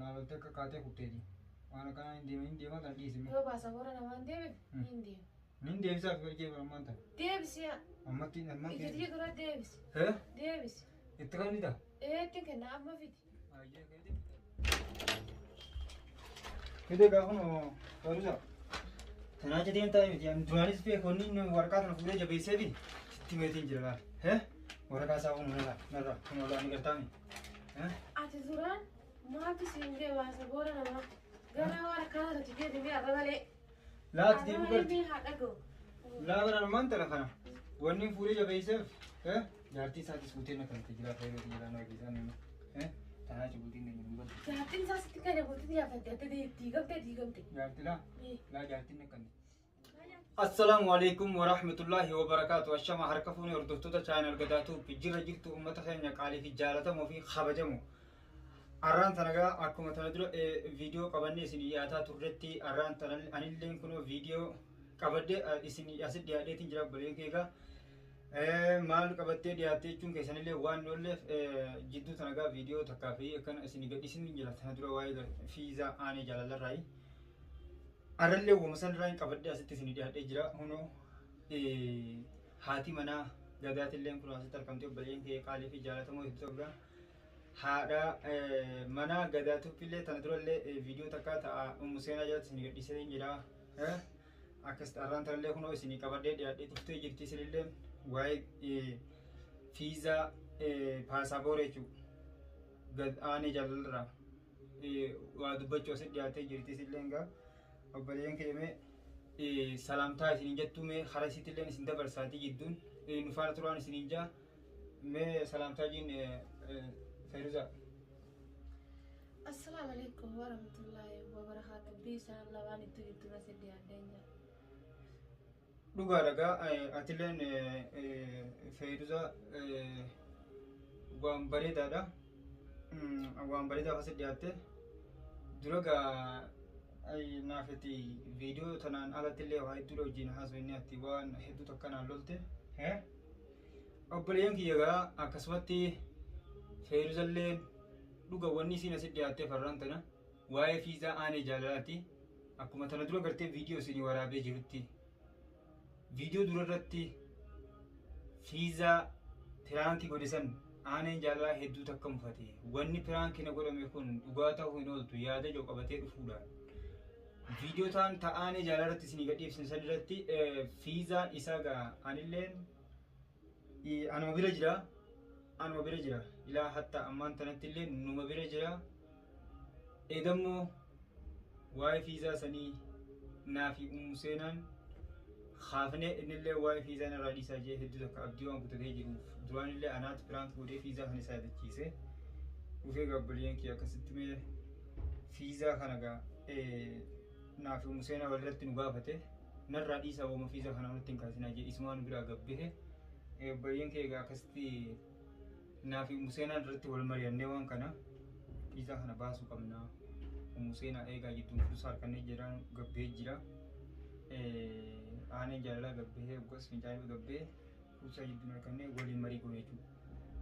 Kalau tak kate kuteri. Mana kan India mah tadi sih. Yo bahasa orang nama Dewi India. India bisa kerja bermanta. Davis ya. Amati. Itu dia kira Davis. Heh? Davis. Itu kan itu. Tinggal nama fit. Aja kayak itu. Kita kau no baru sah. Tanah jadi yang tahu yang tuanis pe koni no warga tu nak jadi sebi. Timetin jelah. Heh? Warga sah pun nara ni kerta ni. Heh? Ati Zuran, mau sih India bahasa orang nama. Gara orang kana tu dia dia apa kali? Lah ti bukan. Ini hak aku. Lah benar mantap lah kana. Warning puri jadi seb. Heh? Jadi saat diskusi nak kan tiga kali tiga nak bisa ni. Heh? Tanah cukutin ni bukan. Jahatin saya sih kan aku tu dia kata dia tiga te. Jadi lah. Nih. Lah jadi nak kan. Assalamualaikum warahmatullahi wabarakatuh. Ashama harkafuni ordoftoota channel gadaatu jira jirtu ummata keenya qaalii fi jaalatamoo fi kabajamu. Arraan tanagaa akkuma tana dura viidiyoo qabannee isin dhiyaataa turretti arraan tana anilleen kunoo viidiyoo qabadde isin asit dhiyaadheetiin jira balee keegaa maal qabattee dhiyaattee jechuun keessanillee waan noolleef jidduu tanagaa viidiyoo takkaa fi akkana isin gadhiisin jira tana dura waa'ee fiizaa aanee jaalallarraayi. Arallee uumasan irraa hin qabadde asitti isin dhiyaadhee jira. Hunoo haati manaa gadaatilleen kun asitti argamte obboleen kee qaalii fi jaalatamoo itti ta'uudha. Haadha manaa gadaatuufillee tana durallee viidiyoo takkaa ta'a umuseenaa jalatti isin gadhiisee jira. Akkas arraan tanallee kunoo isin qabadhee dhiyaadhee tuftee jirti isinillee waa'ee fiizaa paasaapoorii jechuudha. Gad aanee jaalallarraa waa dubbachuu asitti dhiyaatee jirti isinillee egaa. Obboleen keemee salaamtaa isin jettu mee hara isiitilleen isin dabarsaatii jidduun nu faana turaan isin ijaa mee salaamtaa jiin Feruza. Assalamualaikum warahmatullahi wabarakatuh. Bisa lawan itu nasi dia adanya. Dhugaa dhagaa atilleen Feruza waan bareedaadha. Waan bareedaa asitti dhiyaatte duragaa naafeti viidiyoo tanaan alatillee waa hedduu wajjin haasofnee ati waan hedduu takkanaan lolte. Obboleen kiyyagaa akkasumatti Feeruzalleen dhuga wanni isiin asitti dhiyaattee farraan tana waa'ee fiizaa aanee jaalalaati. Akkuma tana dura gartee viidiyoo isinii waraabee jirutti viidiyoo dura irratti fiizaa piraankii godhisan aaneen jaalalaa hedduu takka mufate. Wanni piraankii na godhame kun dhugaa ta'uu hin ooltu yaada ijoo qabatee dhufuudhaan. Viidiyoo ta'anii jaalalatti isin gadhiifsin sanirratti fiizaan isaa gaa anilleen anuma bira jira ilaa hatta ammaan tanatti illee numa bira jira eedammoo waa'ee fiizaa sanii naafi umuseenaan haafnee innillee waa'ee fiizaan irraa dhiisaa jee hedduu takka abdii waan kutatee jiruuf duraan illee anaatti piraank godhee fiizaa kan isaa yaadachiise dhufee gaabboleen kee akkasitti mee fiizaa kana gaa naafi umuseenaa walirratti nu gaafate narraa dhiisaa wooma fiizaa kana walitti hin kaasinaa jee isumaan biraa gabbehe obboleen kee gaa akkasitti naafi umuseenaa irratti wal mari'annee waan kana fiizaa kana baasuu qabna. Umuseenaa eegaa jidduun fursaa harkannee jedhaan gabbee jira. Aaneen jaalalaa gabbee gosa fincaanii gabbee fursaa jidduun harkannee waliin marii goone jechuudha.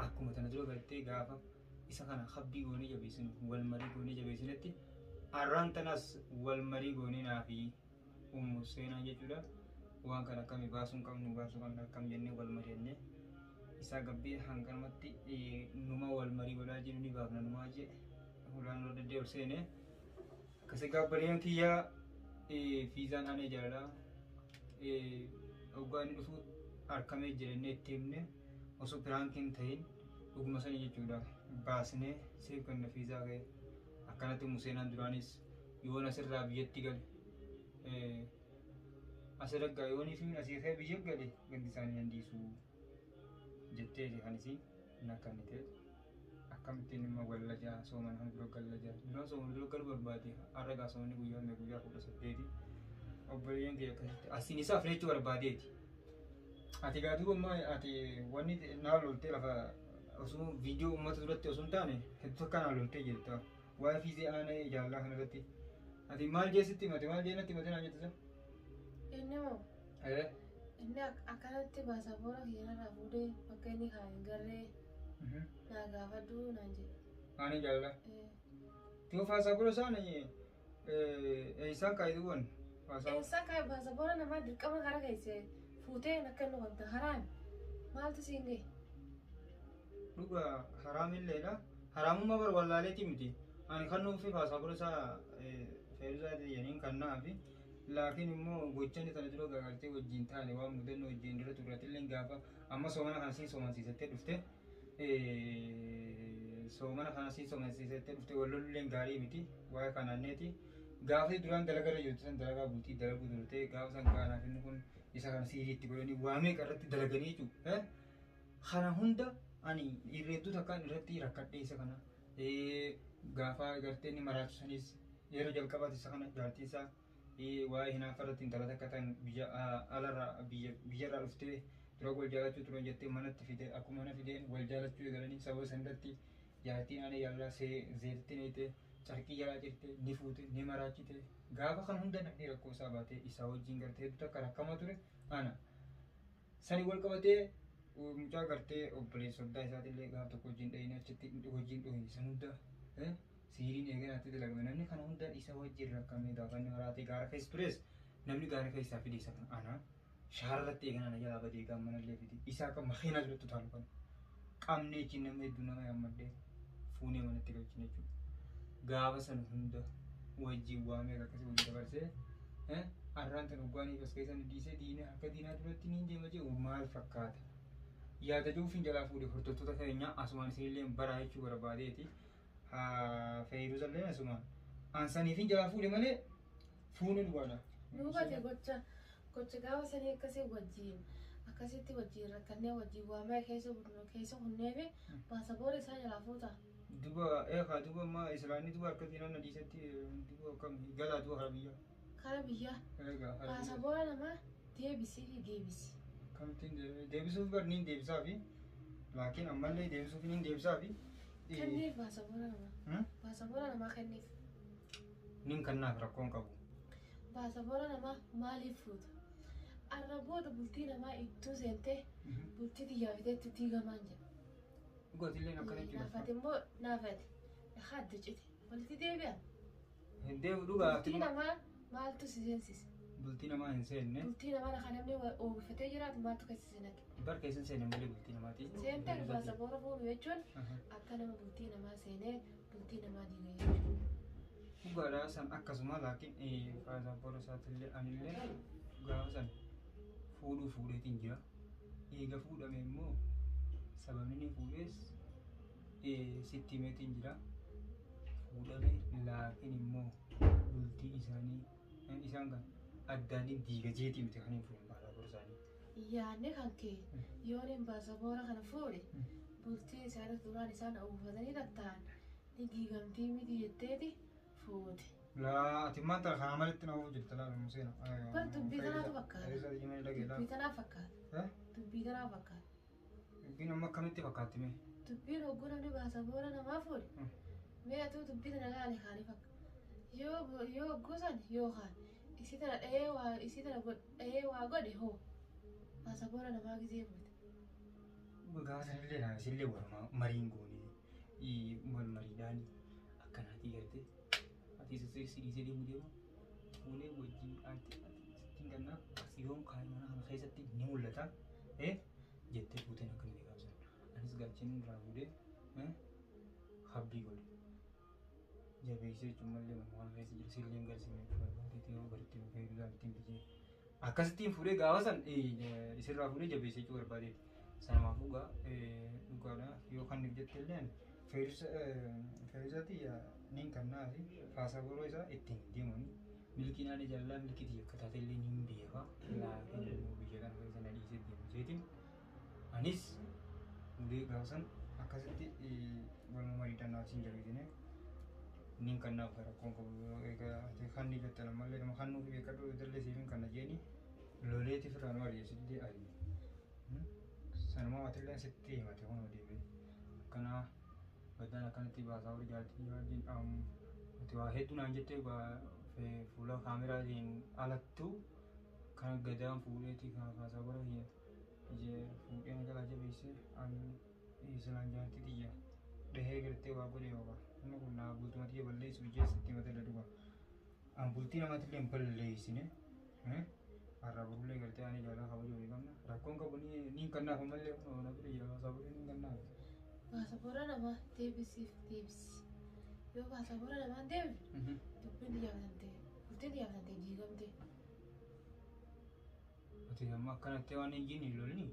Akkuma tana dura gartee gaafa isa kana habbii goonee jabeessinu wal marii goonee jabeessinetti arraan tanas wal marii goonee naafi umuseenaa jechuudha. Waan kana akkamii baasuu qabnu akkam jennee wal mari'annee isa gabbee hangamatti numa wal marii godhaa jiru ni baafna numaa jee hulaan loo daddee ol seenee akkasii gaabbaleen kiyyaa fiizaan aanee jaalalaa hoggaa inni dhufu harkamee jirennee itti himne osoo piraankiin ta'in dhuguma sanii jechuudha baasnee seef kanna fiizaa ga'e akkanatti umuseenaan duraanis yoon asirraa biyyatti gale asirraa yoonii fi asii ka'e biyya gale gandi isaanii handiisuu jettee kan isiin nakkannite akkamittiin immoo wallajaa sooman han dura gallajaa duraan sooman dura galu barbaade arragaa soomani guyyaa 18 obboleen kee akkasitti asiin isaa fileechuu barbaadeeti. Ati gaaduu ammaa ati wanni naa loltee lafa osoo viidiyoo uummata duratti osoo hin taane hedduu akka naa loltee jirta waa'ee fiizee aanee jaalala kanarratti ati maal jeesitti himate maal jeenatti himate naa jette sana? Inni moo? Inni akkanatti baasaboora keenyarraa fuudhee bakka inni kaa'e garee naa gaafadhu naan jedhe. Aanee jaalala? Tio paasaapoora isaanii isaan kaayiduuwwan paasaapoora. Eessaa ka'e baasaboora namaa dirqama karaa keessee fuutee akka inni wanta haraami maaltu siin gahe? Dhuga haraamilleedha. Haraamummaa bar wallaaleetii miti. Ani kan nuufi paasaapoora isaa fe'uusaa jedhaniin kan naafi. Laakiin immoo gochaan sana dura gargaartee wajjin taane waan mudannoo wajjin dura turreetillee gaafa amma soomana kana siin soomasiisattee dhufte. Soomana kana siin soomasiisattee dhufte wallolleen gaarii miti. Waa'ee kanaaneeti. Gaafa duraan dalagaa jirtu san dalagaa bultii dalaguu turte gaafa san gaanaaf inni kun isa kana siiriitti godhanii waamee qarratti dalaganii jechuudha. Kana hunda ani irreedduu takkaan irratti rakkadhee isa kana gaafa gartee inni maraachisanis yeroo jalqabaati isa kana jaartii isaa waa'ee hinaaf irratti intala takka ta'an biyya alarraa biyyarraa dhuftee dura wal jaalachuu turan jettee manatti fide akkuma mana fideen wal jaalachuu eegalanii sababa sanatti jaartiin ana yaalaa zeetti neete carqii jalaa jirte ni fuute ni maraachite gaafa kan hunda naqee rakkoo isaa baatee isaa wajjin gartee hedduu takka rakkamaa ture ana sani wal qabatee mucaa gartee obboleessa soddaa isaatillee gaafa tokko wajjin dhahine achitti wajjin dhohine san hunda siiriin eeganaatti dalagame namni kana hunda isa wajjin rakkamee gaafa inni maraatee gaara keessa tures namni gaara keessaa fide isa kan ana shaarratti eeganaa na jalaa badee gaammanallee fide isaa kan makiinaa jirutti taalu kan qabnee ichi nama hedduu nama yaammadhee fuunee manatti galchine jechuudha. Gaafa san hunda wajjin waamee akkasii wajjin dabarsee arraan tan hoggaanii bas keessan dhiisee diinee akka diinaa duratti niin deema jee maal fakkaata. Yaada juufiin jalaa fuudhee hordoftoota keenyaa asumaan isinillee baraa jechuu barbaadeeti. Feeyiruusallee asumaan ansaniifin jalaa fuudhe malee fuunee dhugaadha. Nubate gocha gaafa sanii akkasitti wajjin rakkannee wajjin waamee keessa hunneefi baasaboora isaa jalaa fuuta. Duba ma islaanii duba akka diinaa na dhiisetti duba akkam galaa duba kara biyyaa. Baasaboora namaa deebisi. Kamtiin deebisuuf bar niin deebisaa fi laakiin ammallee deebisuuf niin deebisaa fi. Kenniif baasaboora namaa kenniif. Nin kannaaf rakkoon qabu. Baasaboora namaa maaliif fuuta? Arraboota bultii namaa ittuu seentee bultii xiyyaafiteetti diigamaan jedha. Dhugaatilleen akkana jechuudha. Naafate immoo naafate haadda cite walitti deebi'an. Hin deebi'u dhugaa. Bultii namaa maaltu si seensise? Bultii namaa hin seenne. Bultii namaa kan namni oomishatee jiraatu maaltu keessa seenate? Bar keessa hin seenne malee bultii namaati. Seentee baasaboora fuudhu jechuun akka nama bultii namaa seenee bultii namaa diigee jechuudha. Dhugaadhaa san akkasuma laakiin baasaboora isaatillee anillee gaafa san fuudheetiin jira. Eega fuudhame immoo sababni inni fuudhees sitti himeetiin jira. Fuudhame laakiin immoo bultii isaanii isaan kan addaaniin diiga jeetii miti kan hin fuudhin baasaboora isaanii. Yaadne kan kee yoon hin baasaboora kana fuudhe bultii isaanii duraan isaan uwwifatanii tatta'an ni diigamtii miti jetteeti fuute. Ati maanta kana malitti na uwwu jirta laala museena. Bar dubbii tanaatu fakkaata. Dubbii tanaa fakkaata. Dubbii tanaa fakkaata. Dubbiin amma akkamitti fakkaatti mee? Dubbiin hogguu namni baasaboora namaa fuudhe. Mee atuu dubbii tana laale kaanii fakkaata. Yoo hogguu san yookaan isi tana dhahee waa godhe hoo baasaboora namaa gizee fuute. Gaafa sanillee naa isillee warma mariin goonee wal mariidhaan akkanaatii gartee ati sidii deemu deema fuunee wajjin sittiin gannaa yoom kaayimana kana keessatti ni mul'ata jettee fuuteen akka inni gaafsan anis gaacheen irraa fuudhee habbii godhe jabeessee jechuun mallee waan keessa jiru silleen galsinee barbaadeetii yoo baritti fayyaduu ittiin bijee akkasittiin fuudhee gaafa san isirraa fuudhee jabeessee jechuu barbaadeeti. Sanaafuu dhugaadha yoo kan nuuf jette illee feerisaati niin kannaa fi baasaboora isaa ittiin deemanii milkiin ani jaalala milkiitii akka taate illee niin beeka laakiin immoo biyya kana keessa na dhiisee deemu jeetiin anis fuudhee gaafa san akkasitti waluma mariidhaan naafsiin jabeessine niin kannaaf rakkoon qabu egaa kan ni jette namallee nama kan nuuf beekadhu ijoollee siifin kana jeeni loleeti firaan mari'eessillee ari'e. Sanuma watillee sitti himate kun deebi'e akkana gaddaan akkanatti baasaboora jaaltii wajjin nuti waa hedduu naan jettee fuula kaameraatiin alattu kan gaddaan fuudheeti kan baasaboora fuudheen jalaa jabeessee isilaan jaaltii xiyya dhahee gartee waa godhe yookaan Inni kun naa bultumatti balleessu ijeessitti mata dhuga. An bultii namatti illee hin balleessine. Har'a burullee gartee ani jaalala kabajuu ni qabna. Rakkoon qabu ni kannaaf ammallee kun na bira jira baasaaborri ni kannaaf. Baasaboora namaa deebisiif deebisi. Yoo baasaboora namaan deebisu dubbiin yaabsantee bultiin yaabsantee diigamtee. Ati amma akkanatti waan hin jiin hin lolni.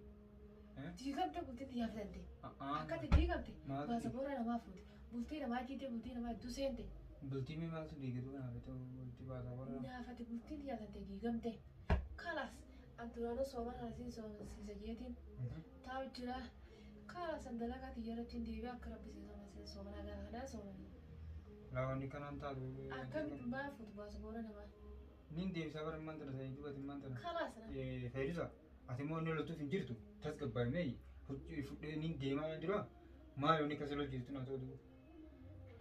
Diigamte bultiin yaabsantee. Akkati diigamte baasaboora namaa fuute. Bultii namaa jiite bultii namaa iddoo seente. Bultii mi maaltu diigatu naafate bultii baasaboora namaa. Naafate bultiin yaabsantee diigamte. Kalas anturaanoo sooman harasiin soomasiisa jeetiin taa'u jira. Kalas andalagaa xiyyaarrattiin deebi'ee akka rabbisiisa sooman agaraadaa soomanii. Laawwanni kanaan taatu. Akkamitti maa fuutu baasaboora namaa. Nin deebisaa bara immaan tana sanii dubati immaan tana. Kalas na. Fayyisa ati immoo inni loltuuf hin jirtu tasgabbaa'imee fudhee nin deemaa jira maal inni akkasii lol jirtu naa ta'u.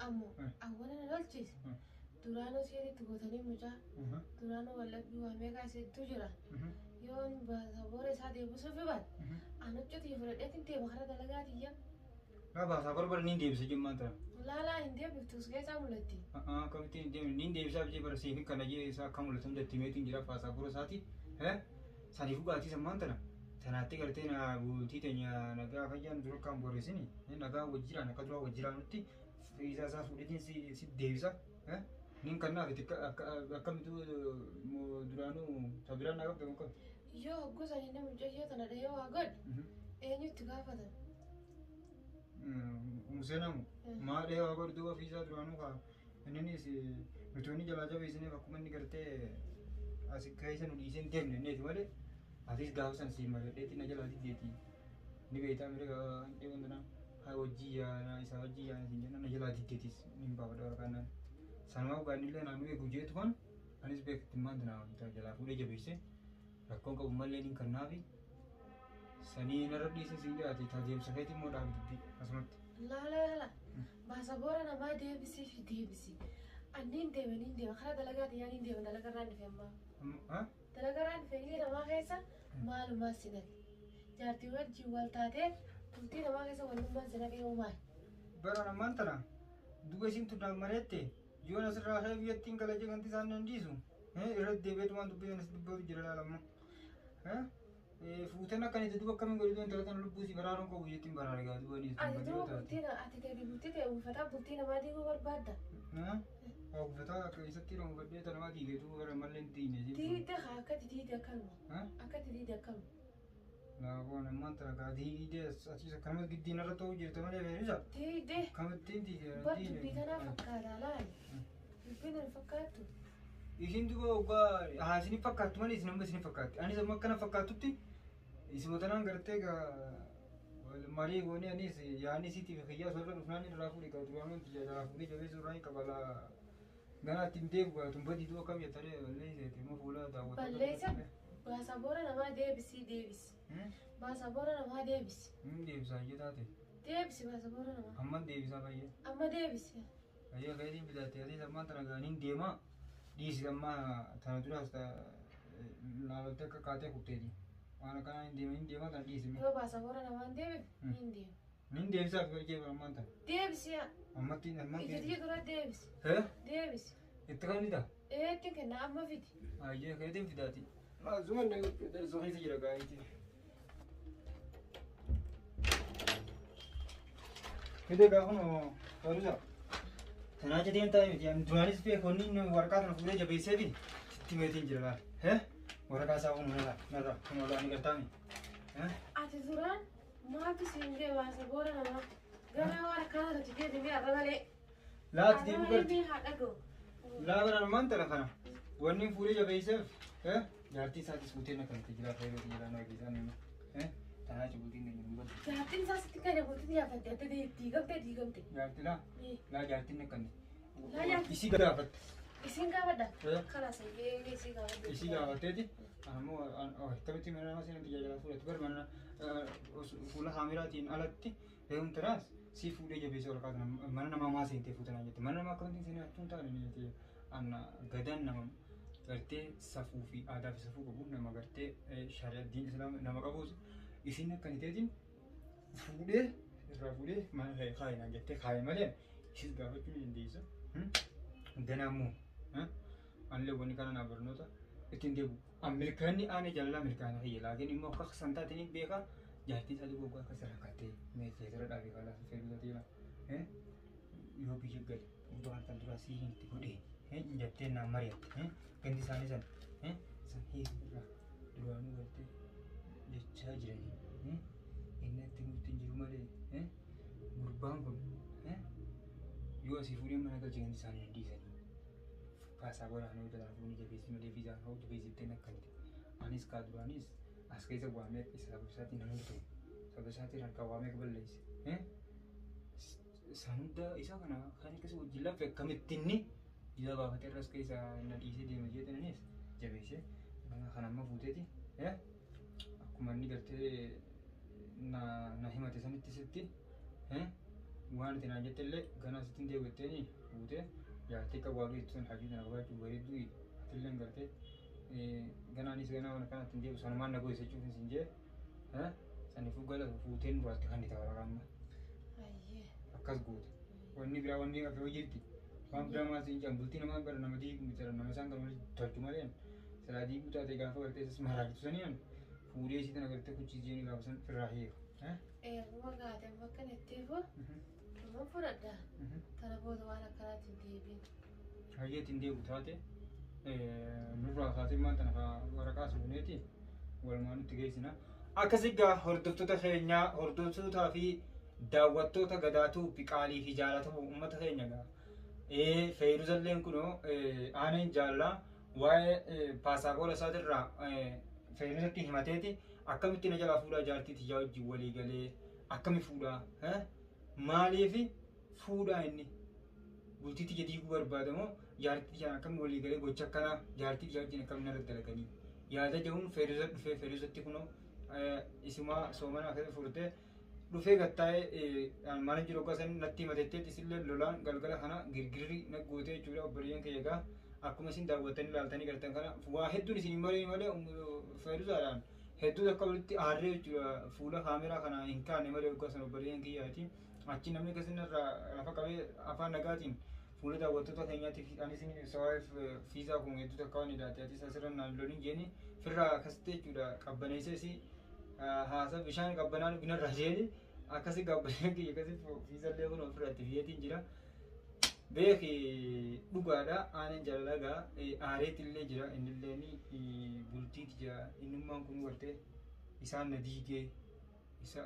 Ammoo awwaala na lolchiise. Duraanoo seeritti gootanii mucaa. Duraanoo wallabbii waa meeqaa iseettuu jira. Yoo baasaboora isaa deebisuuf baate. Anuccutii fudhadheetiin deema karaa dalagaatiyya. Laa baasaboora bara niin deebisa jimmaan tana. Laalaa hin deebiftus keessaa mul'atti. Akkamitti hin deemne niin deebisaa bijee bara seefi kana jee isaa akka mul'atu hundatti meetiin jira baasaboora isaati. Sanii dhugaatii sammaan tana. Tanaatti gartee na bultii teenya nagaa fayyaan dura kan boreessini. Nagaa wajjiraan akka dura wajjiraan nutti isaa isaa fuudhetiin si deebisa. Nin kannaaf itti akkamitti duraanuu sabiraan naa qabda muka. Yoo hoggusanii nama mucayyoo tana dhahee waa godhe eenyutti gaafatan? Museenamu maa dhahee waa godhe duuba ofiisaa duraanuu kaa inninis nutoonni jalaa jabeessineef akkuma inni gartee as keessa nu dhiisee hin deemne inneeti malee atis gaafa san siin maladheetti na jalaa diddeeti. Ni beektaa mire dhibeen tanaa haa wajjii yaana isaa wajjii yaana siin jenna na jalaa diddeetis ni baafadha waraqaanaan. Sanuma ugaanillee naannoo eegu jeetu kan anis beekti immaan tanaa jalaa fuudhee jabeesse rakkoon qabu mallee ni kannaafi sanii narra dhiisee siin jiraate tajaajila feeti immoo dhaabi dubbii asumatti. Laala baasaboora namaa deebisiif deebisi. Anniin deema karaa dalagaati yaa niin deema dalagarraan dhufe ammaa. Dalagarraan dhufe illee namaa keessa maalumaa sinaqe. Jaartii wajjin wal taatee bultii namaa keessa walummaa sinaqee uumaa. Bara namaan tana duuba isiin tuddaan mareette. Yoon asirraa hafee biyyattiin kala jeeqanti isaan dandiisu. Irratti deebi'eetu waan dubbatan as dubbatu jira laalamma. Fuuteen akkanitti duuba akkamiin godhatu intala kana lubbuu si baraaruun qabu biyyattiin baraare gaa duuba niis. Ati duuba bultii ta'e uffata bultii namaa diiguu barbaadda. Uffata keessatti yeroo uffadhee ta namaa diigee duuba gara mallee hin diine. Diide haa akkati diide akkanuma. Akkati diide akkanuma. Laaboon ammaan tana gaa diidee asiis akkanumas giddiin irra ta'uu jirta malee beerisa. Diide. Kamittiin diidee. Bar dubbii kanaa fakkaata laali. Dubbiin hin fakkaattu. Isin duuba ogaa haa isin fakkaattu malee isin amma isin fakkaatti. Anis amma akkana fakkaatutti isuma tanaan gartee marii goonee anis yaani siitiif kiyyaa sorra dhufnaan irraa fuudhe qaba duraan wanti jalaa fuudhee jabeessu irraa hin qabala. Ganaa ittiin deebi'u gaa tumbadii duuba kam jettanii balleesseeti immoo fuula daawwatu. Balleessa baasaboora namaa deebisi. Baasaboora namaa deebisi. Deebisaa iyyee taate. Deebisi baasaboora namaa. Amman deebisaa fayyee. Amma deebisi. Fayyee fayyadiin bitaatte atis ammaan tana gaaniin deemaa dhiisi ammaa tana duraas laalotee akka kaatee kutteeti. Waan akkanaa hin deemaa tana dhiisi. Yoo baasaboora namaa hin deebiif hin deemu. Nin deebisaaf fayyee ammaan tana. Deebisi yaa. Ammattiin ammaan deebisi. Ijji dura deebisi. Deebisi. Itti kan fida? Ittiin kenna amma fidi. Ayyee fayyadiin fidaati. Zuma ne so keessa jira gaa'eeti. Fide gaafa no tarusa. Tanaa jedheen taa'e miti duraanis beekonni waraqaa kana fuudhee jabeessee fi sitti meetiin jira laal. Waraqaa isaa kun narra kun olaan gartaami. Ati duraan maaltu siin ga'e baasaboora namaa gara waraqaa irratti deebiin arra malee. Laati deebii garti. Haa dhaga'u. Laabaraan maanta kana wanni fuudhee jabeesseef jaartii isaatis fuutee na kanatti jira fayyadatu jira na keessaan immoo tanaa cibuutiin na jiru. Jaartiin isaa sitti kan bultii yaafatte adda diigamte. Jaartii laa jaartiin na kanne. Laa jaartii. Isii gaafatte. Isiin gaafadha. Kanas isii gaafadha. Isii gaafatteeti ammoo akkamitti mana nama seenaa tajaajila fuudhatti bar mana fuula haamiraatiin alatti re'uun tanaas si fuudhee jabeessee waraqaa kana mana namaa maa seentee fuutanaa jette mana namaa akkamittiin seenaa jechuun taane ni jette anna gadan nama gartee safuu fi aadaa fi safuu qabu nama gartee shari'a diin islaam nama qabuus isin akkaniteetiin fuudhee irraa fuudhee mana kaayinaa jettee kaaye malee ishis gaafachuu ni dandeessa. Ganammoo anillee wanni kana naa barnoota ittiin deebi'u. Ameerikaanni aanee jaalala Ameerikaana fayya laakiin immoo akka santaatiin beekaa jaartii sadii gogaa akka sarakkattee meeshaa dhaabee kalaa fe'uu tateera. Yoo biyya gale waan kan duraa sii hin godhee injattee naa mari'atte gandi isaanii sana san hiikurraa duraanuu galtee jechaa jiranii inni itti nutti hin jiru malee gurbaan kun yoo asii fuudhee mana galche gandi isaanii hin dhiisanii. Kaasaa waraanuu jalaa fuuni jabeessi malee fiizaan hoo jabeessittee nakkanti. Anis kaa duraanis as keessa waamee isaa bisaatiin nama dhufu. Sabasaatiin harkaa waamee balleesse. Isaan hunda isaa kana kan akkasii wajjin lafa akkamittinni jila baafatee irras keessa na dhiisee deema jedhaniis jabeessee kan amma fuuteeti. Akkuma inni gartee na himate sanitti sitti waan itti naan jette illee ganaa sittiin deebi'etteeni fuutee jaartii qabaatu ittiin hajii kana qabaachuu bareedduu atillee gartee ganaanis ganaa waan akkanatti hin deebi'u sanumaan na go'isachuuf hin jee saniifuu gala fuuteen duraatti kan itti waraqamma. Akkas goote wanni biraa wanni akka hojiitti waan biraa maasii hin bultii namaa bara nama diigu miti nama isaan kan walitti tolchu malee silaa diiguu taate gaafa gartee isas maraakitu saniin fuudhee isii tana gartee kuchisiisanii gaafa san irraa hiiku. Eeguma gaateen bakka nettiifu nama fudhadha kana booda waan akkanaatti hin deebiin. Hayyeetti hin deebi'u taate nurraa kaasee maanta nafa waraqaa suuneeti walumaa nutti geessina. Akkasii gaa hordoftoota keenyaa hordoftootaa fi daawwattoota gadaatuu fi qaalii fi jaalatamu uummata keenya gaa Feeruzalleen kunoo aaneen jaallaa waa'ee paasaapoola isaatirraa Feeruzatti himateeti akkamitti na jalaa fuudhaa jaartiiti yaa wajjin walii galee akkami fuudhaa maaliifi fuudhaa inni bultiitti jedhiiguu barbaadamoo jaartiiti jaan akkami walii galee gocha akkanaa jaartiiti yaa wajjin akkami narra dalaganii yaada jehuun Feeruzat dhufee Feeruzatti kunoo isumaa soomana akkasii furtee dhufee gattaa'ee mana jiru akkasanii natti himatetteetti isillee lolaan galgala kana girgirri naggootee jechuudha obboleeyyan kee egaa akkuma isin daawwattanii ilaaltanii gartan kana waa hedduun isin malee Feeruzaadhaan hedduu akka walitti aarree jechuudha fuula kaameraa kana hin kaane malee akkasuma obboleeyyan kiyyaati achi namni akkasirraa lafa qabee afaan nagaatiin fuula daawwattoota keenyaatiif ani isin sawaa'eef fiizaa kun hedduu takka waan hidhaate ati asirra naan loliin jeeni firraa akkasitti jechuudha qabbaneessees haasa bishaan qabbanaan binarraa jeeni akkasii qabbaneen kiyya akkasii fiizallee kun ofirratti biyyatiin jira. Beeki dhugaadha aaneen jaalalagaa aareetillee jira innillee bultiiti jira innummaan kun gartee isaan na diigee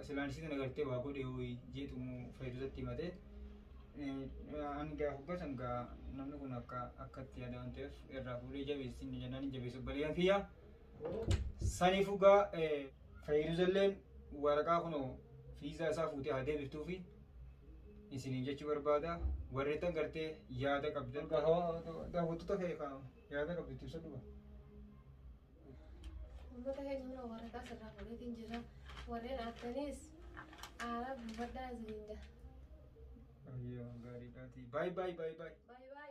silaan isii kana gartee waa godhee ho'i jeetumu Feeruzatti himatee ani gaa hoggasan gaa namni kun akkatti yaada waan ta'eef irraa fuudhee jabeessin jennaan jabeessu obboleeyyan kiyya saniifuu gaa Feeruzalleen waraqaa kunoo fiizaa isaa fuutee haa deebiftuufi isiniin jechuu barbaada warreetan gartee yaada qabdan daawwattoota kee yaada qabdu itti ibsa dhuga. Uummata keenya mana waraqaa sirraa fuudheetiin jira warreen aftaniis aaraa buufadhaa isiniin jira. Ayyoo gaariidhaati. Baay baay baay baay. Baay baay.